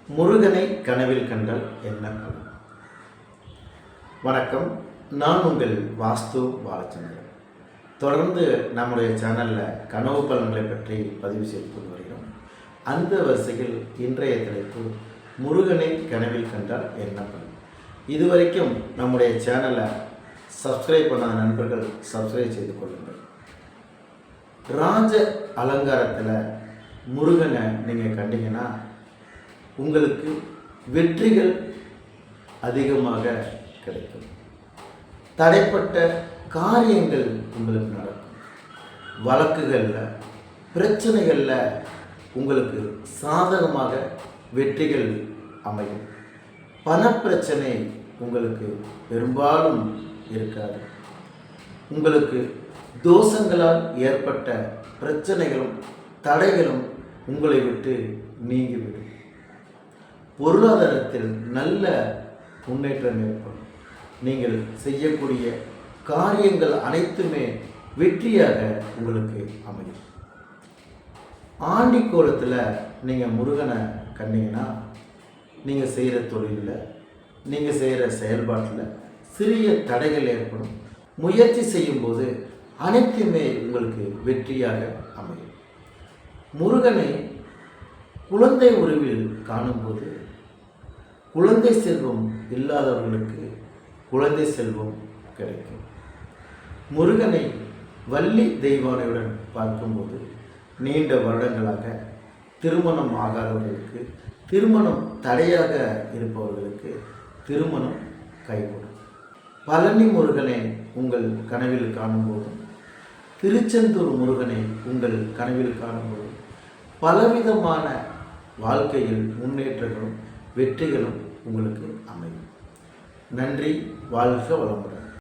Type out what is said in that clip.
முருகனை கனவில் கண்டால் என்ன பலன்? வணக்கம், நான் உங்கள் வாஸ்து பாலச்சந்திரன். தொடர்ந்து நம்முடைய சேனலில் கனவு பலன்களை பற்றி பதிவு செய்து கொண்டு வருகிறோம். அந்த வரிசையில் இன்றைய தலைப்பு முருகனை கனவில் கண்டால் என்ன பலன். இதுவரைக்கும் நம்முடைய சேனலை சப்ஸ்கிரைப் பண்ணாத நண்பர்கள் சப்ஸ்கிரைப் செய்து கொள்ளுங்கள். ராஜ அலங்காரத்தில் முருகனை நீங்கள் கண்டீங்கன்னா உங்களுக்கு வெற்றிகள் அதிகமாக கிடைக்கும். தடைப்பட்ட காரியங்கள் உங்களுக்கு நடக்கும். வழக்குகளில் பிரச்சனைகளில் உங்களுக்கு சாதகமாக வெற்றிகள் அமையும். பணப்பிரச்சனை உங்களுக்கு பெரும்பாலும் இருக்காது. உங்களுக்கு தோஷங்களால் ஏற்பட்ட பிரச்சனைகளும் தடைகளும் உங்களை விட்டு நீங்கிவிடும். பொருளாதாரத்தில் நல்ல முன்னேற்றம் ஏற்படும். நீங்கள் செய்யக்கூடிய காரியங்கள் அனைத்துமே வெற்றியாக உங்களுக்கு அமையும். ஆண்டி கோலத்தில் நீங்கள் முருகனை கண்டீங்கன்னா நீங்கள் செய்கிற தொழிலில், நீங்கள் செய்கிற செயல்பாட்டில் சிறிய தடைகள் ஏற்படும். முயற்சி செய்யும்போது அனைத்துமே உங்களுக்கு வெற்றியாக அமையும். முருகனை குழந்தை உருவில் காணும்போது குழந்தை செல்வம் இல்லாதவர்களுக்கு குழந்தை செல்வம் கிடைக்கும். முருகனை வள்ளி தெய்வானையுடன் பார்க்கும்போது நீண்ட வருடங்களாக திருமணம் ஆகாதவர்களுக்கு, திருமணம் தடையாக இருப்பவர்களுக்கு திருமணம் கைகூடும். பழனி முருகனை உங்கள் கனவில் காணும்போதும், திருச்செந்தூர் முருகனை உங்கள் கனவில் காணும்போதும் பலவிதமான வாழ்க்கையில் முன்னேற்றங்களும் வெற்றிகளும் உங்களுக்கு அமையும். நன்றி. வாழ்க வளமுடன்.